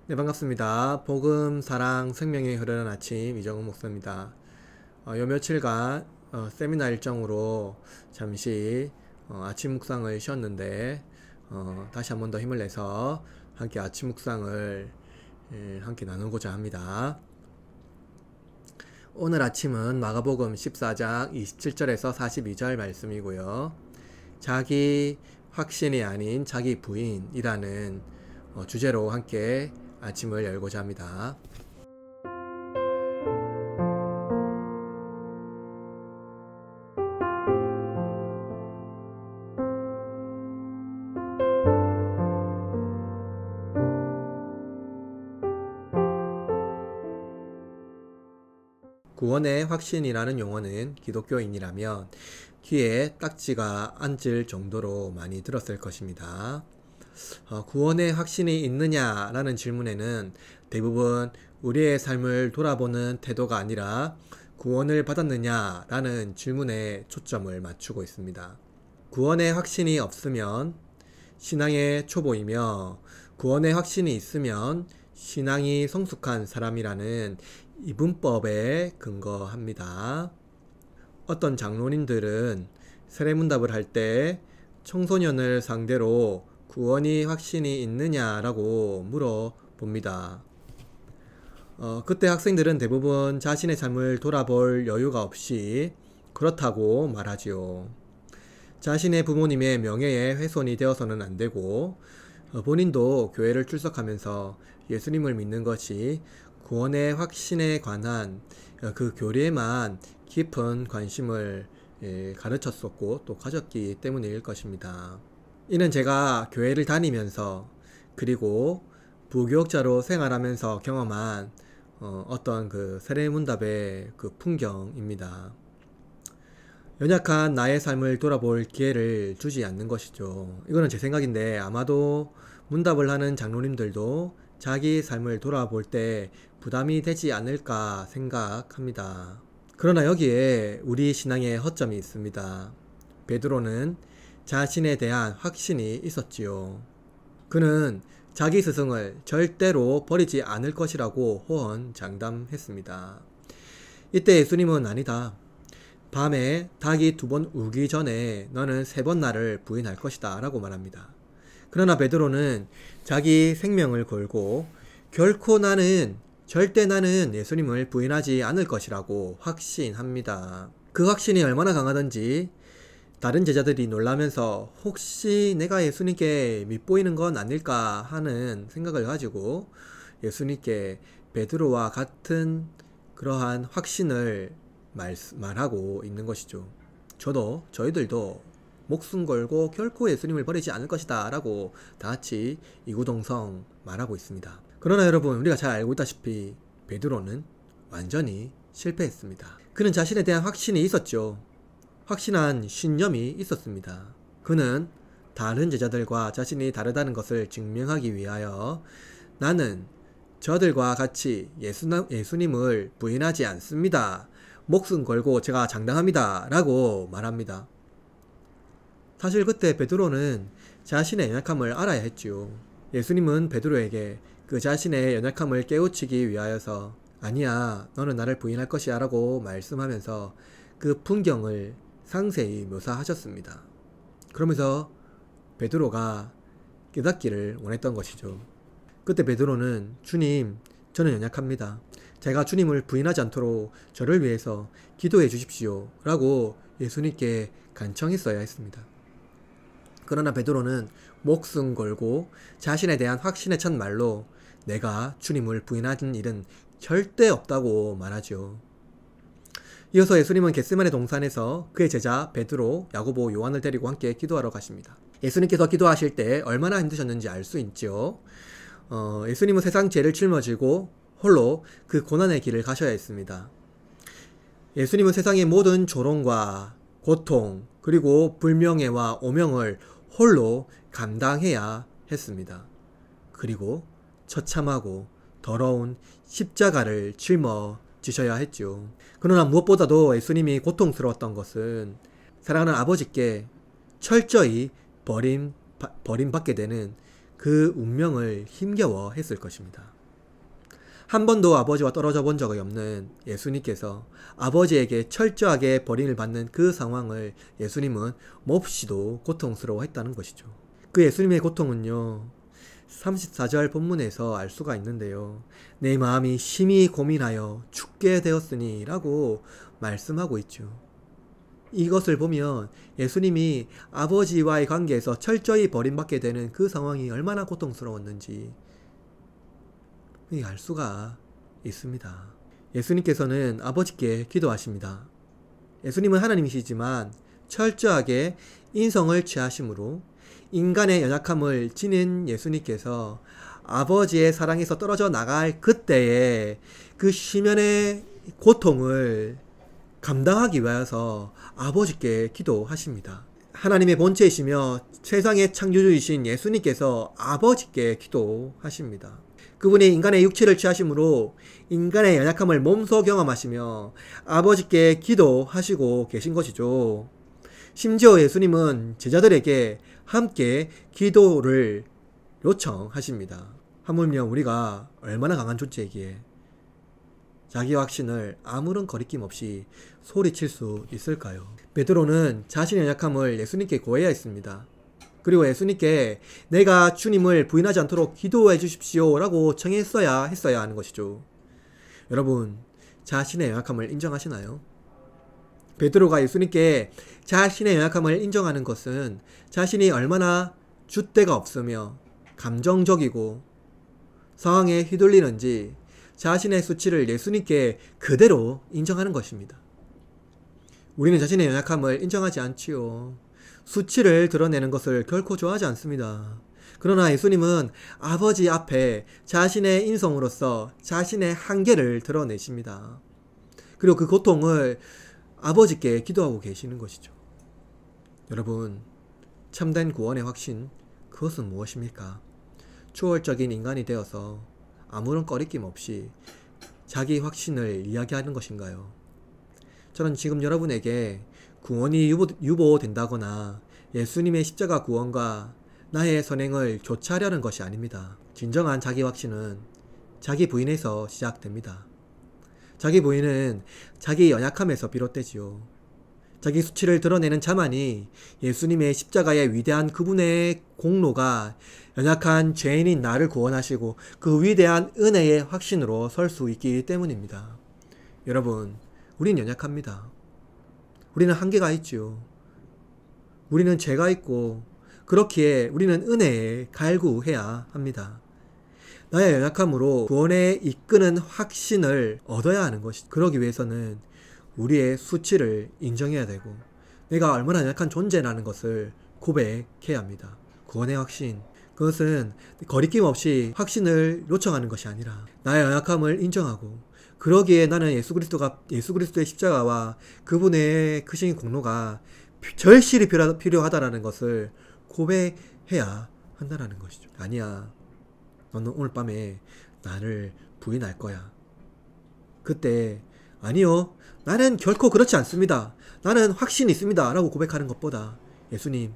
네, 반갑습니다. 복음, 사랑, 생명이 흐르는 아침 이정은 목사입니다. 요 며칠간 세미나 일정으로 잠시 아침 묵상을 쉬었는데 다시 한 번 더 힘을 내서 함께 아침 묵상을 함께 나누고자 합니다. 오늘 아침은 마가복음 14장 27절에서 42절 말씀이고요. 자기 확신이 아닌 자기 부인이라는 주제로 함께 아침을 열고자 합니다. 구원의 확신이라는 용어는 기독교인이라면 귀에 딱지가 앉을 정도로 많이 들었을 것입니다. 구원의 확신이 있느냐라는 질문에는 대부분 우리의 삶을 돌아보는 태도가 아니라 구원을 받았느냐라는 질문에 초점을 맞추고 있습니다. 구원의 확신이 없으면 신앙의 초보이며 구원의 확신이 있으면 신앙이 성숙한 사람이라는 이분법에 근거합니다. 어떤 장로님들은 세례문답을 할 때 청소년을 상대로 구원이 확신이 있느냐라고 물어봅니다. 그때 학생들은 대부분 자신의 삶을 돌아볼 여유가 없이 그렇다고 말하지요. 자신의 부모님의 명예에 훼손이 되어서는 안 되고 본인도 교회를 출석하면서 예수님을 믿는 것이 구원의 확신에 관한 그 교리에만 깊은 관심을 가르쳤었고 또 가졌기 때문일 것입니다. 이는 제가 교회를 다니면서 그리고 부교육자로 생활하면서 경험한 어떤 그 세례문답의 그 풍경입니다. 연약한 나의 삶을 돌아볼 기회를 주지 않는 것이죠. 이거는 제 생각인데 아마도 문답을 하는 장로님들도 자기 삶을 돌아볼 때 부담이 되지 않을까 생각합니다. 그러나 여기에 우리 신앙의 허점이 있습니다. 베드로는 자신에 대한 확신이 있었지요. 그는 자기 스승을 절대로 버리지 않을 것이라고 호언장담했습니다. 이때 예수님은 아니다. 밤에 닭이 2번 울기 전에 너는 3번 나를 부인할 것이다 라고 말합니다. 그러나 베드로는 자기 생명을 걸고 결코 절대 나는 예수님을 부인하지 않을 것이라고 확신합니다. 그 확신이 얼마나 강하던지 다른 제자들이 놀라면서 혹시 내가 예수님께 밉보이는 건 아닐까 하는 생각을 가지고 예수님께 베드로와 같은 그러한 확신을 말하고 있는 것이죠. 저희들도 목숨 걸고 결코 예수님을 버리지 않을 것이다 라고 다같이 이구동성 말하고 있습니다. 그러나 여러분, 우리가 잘 알고 있다시피 베드로는 완전히 실패했습니다. 그는 자신에 대한 확신이 있었죠. 확신한 신념이 있었습니다. 그는 다른 제자들과 자신이 다르다는 것을 증명하기 위하여 나는 저들과 같이 예수님을 부인하지 않습니다. 목숨 걸고 제가 장담합니다. 라고 말합니다. 사실 그때 베드로는 자신의 연약함을 알아야 했지요. 예수님은 베드로에게 그 자신의 연약함을 깨우치기 위하여서 아니야, 너는 나를 부인할 것이야 라고 말씀하면서 그 풍경을 상세히 묘사하셨습니다. 그러면서 베드로가 깨닫기를 원했던 것이죠. 그때 베드로는 주님, 저는 연약합니다. 제가 주님을 부인하지 않도록 저를 위해서 기도해 주십시오 라고 예수님께 간청했어야 했습니다. 그러나 베드로는 목숨 걸고 자신에 대한 확신에 찬 말로 내가 주님을 부인하는 일은 절대 없다고 말하죠. 이어서 예수님은 겟세마네 동산에서 그의 제자 베드로, 야고보, 요한을 데리고 함께 기도하러 가십니다. 예수님께서 기도하실 때 얼마나 힘드셨는지 알 수 있죠. 예수님은 세상 죄를 짊어지고 홀로 그 고난의 길을 가셔야 했습니다. 예수님은 세상의 모든 조롱과 고통 그리고 불명예와 오명을 홀로 감당해야 했습니다. 그리고 처참하고 더러운 십자가를 짊어지셔야 했죠. 그러나 무엇보다도 예수님이 고통스러웠던 것은 사랑하는 아버지께 철저히 버림받게 되는 그 운명을 힘겨워 했을 것입니다. 한 번도 아버지와 떨어져 본 적이 없는 예수님께서 아버지에게 철저하게 버림을 받는 그 상황을 예수님은 몹시도 고통스러워했다는 것이죠. 그 예수님의 고통은요, 34절 본문에서 알 수가 있는데요. 내 마음이 심히 고민하여 죽게 되었으니 라고 말씀하고 있죠. 이것을 보면 예수님이 아버지와의 관계에서 철저히 버림받게 되는 그 상황이 얼마나 고통스러웠는지 알 수가 있습니다. 예수님께서는 아버지께 기도하십니다. 예수님은 하나님이시지만 철저하게 인성을 취하심으로 인간의 연약함을 지닌 예수님께서 아버지의 사랑에서 떨어져 나갈 그때의 그 심연의 고통을 감당하기 위해서 아버지께 기도하십니다. 하나님의 본체이시며 세상의 창조주이신 예수님께서 아버지께 기도하십니다. 그분이 인간의 육체를 취하심으로 인간의 연약함을 몸소 경험하시며 아버지께 기도하시고 계신 것이죠. 심지어 예수님은 제자들에게 함께 기도를 요청하십니다. 하물며 우리가 얼마나 강한 존재이기에 자기 확신을 아무런 거리낌 없이 소리칠 수 있을까요? 베드로는 자신의 연약함을 예수님께 고해야 했습니다. 그리고 예수님께 내가 주님을 부인하지 않도록 기도해 주십시오 라고 청했어야 하는 것이죠. 여러분, 자신의 연약함을 인정하시나요? 베드로가 예수님께 자신의 연약함을 인정하는 것은 자신이 얼마나 줏대가 없으며 감정적이고 상황에 휘둘리는지 자신의 수치를 예수님께 그대로 인정하는 것입니다. 우리는 자신의 연약함을 인정하지 않지요. 수치를 드러내는 것을 결코 좋아하지 않습니다. 그러나 예수님은 아버지 앞에 자신의 인성으로서 자신의 한계를 드러내십니다. 그리고 그 고통을 아버지께 기도하고 계시는 것이죠. 여러분, 참된 구원의 확신, 그것은 무엇입니까? 초월적인 인간이 되어서 아무런 꺼리낌 없이 자기 확신을 이야기하는 것인가요? 저는 지금 여러분에게 구원이 유보된다거나 예수님의 십자가 구원과 나의 선행을 교차하려는 것이 아닙니다. 진정한 자기 확신은 자기 부인에서 시작됩니다. 자기 부인은 자기 연약함에서 비롯되지요. 자기 수치를 드러내는 자만이 예수님의 십자가의 위대한 그분의 공로가 연약한 죄인인 나를 구원하시고 그 위대한 은혜의 확신으로 설 수 있기 때문입니다. 여러분, 우린 연약합니다. 우리는 한계가 있지요. 우리는 죄가 있고 그렇기에 우리는 은혜에 갈구해야 합니다. 나의 연약함으로 구원에 이끄는 확신을 얻어야 하는 것이, 그러기 위해서는 우리의 수치를 인정해야 되고 내가 얼마나 연약한 존재라는 것을 고백해야 합니다. 구원의 확신, 그것은 거리낌 없이 확신을 요청하는 것이 아니라 나의 연약함을 인정하고 그러기에 나는 예수 그리스도의 십자가와 그분의 크신 공로가 절실히 필요하다라는 것을 고백해야 한다는 것이죠. 아니야, 너는 오늘 밤에 나를 부인할 거야. 그때 아니요, 나는 결코 그렇지 않습니다. 나는 확신이 있습니다 라고 고백하는 것보다 예수님,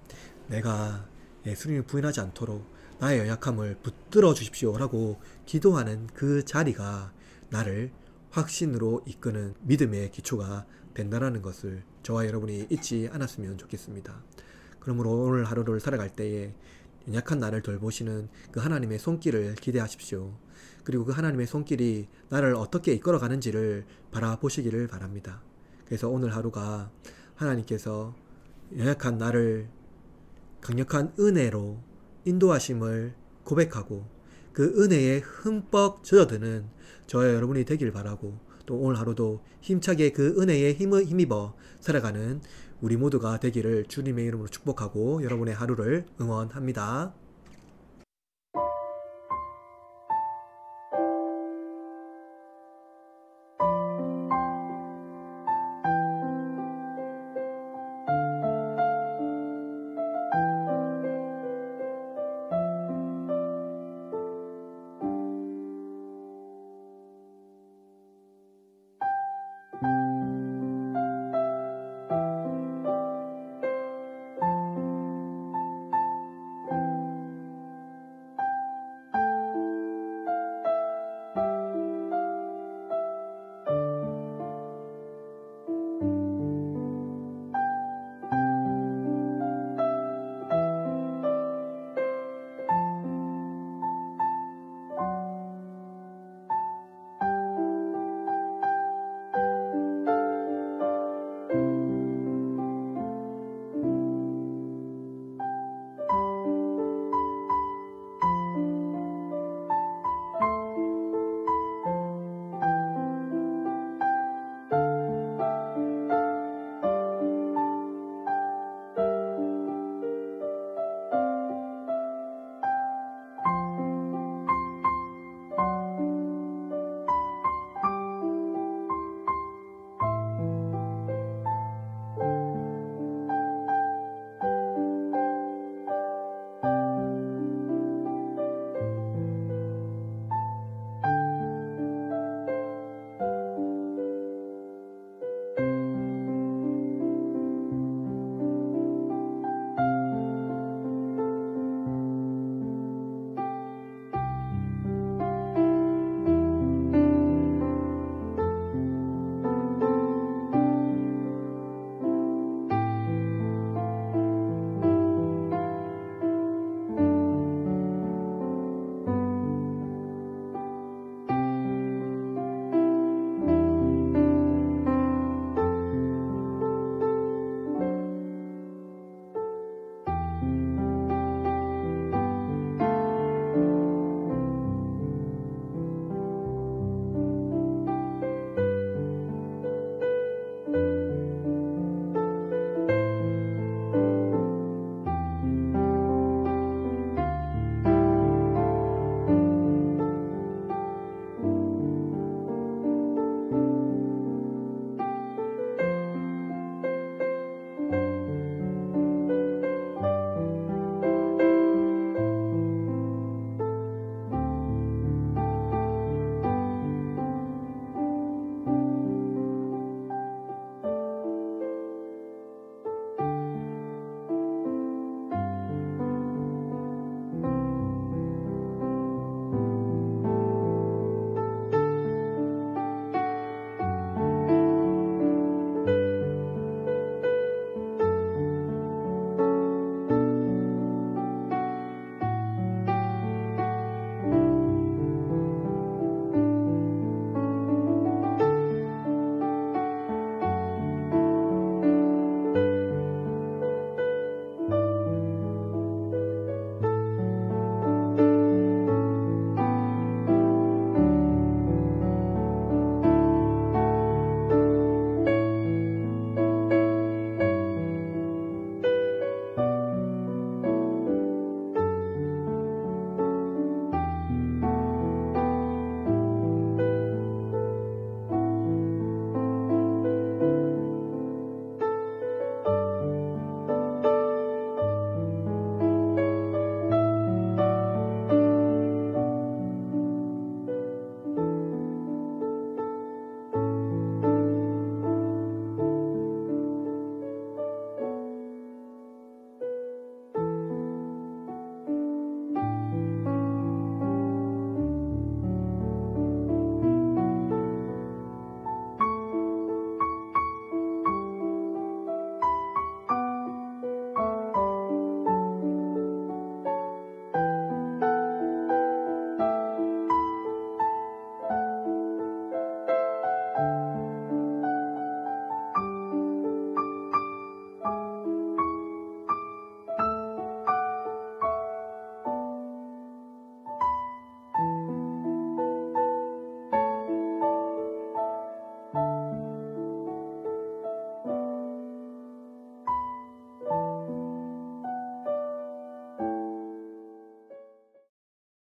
내가 예수님을 부인하지 않도록 나의 연약함을 붙들어 주십시오 라고 기도하는 그 자리가 나를 확신으로 이끄는 믿음의 기초가 된다는 것을 저와 여러분이 잊지 않았으면 좋겠습니다. 그러므로 오늘 하루를 살아갈 때에 연약한 나를 돌보시는 그 하나님의 손길을 기대하십시오. 그리고 그 하나님의 손길이 나를 어떻게 이끌어가는지를 바라보시기를 바랍니다. 그래서 오늘 하루가 하나님께서 연약한 나를 강력한 은혜로 인도하심을 고백하고 그 은혜에 흠뻑 젖어드는 저와 여러분이 되길 바라고, 또 오늘 하루도 힘차게 그 은혜에 힘입어 살아가는 우리 모두가 되기를 주님의 이름으로 축복하고 여러분의 하루를 응원합니다.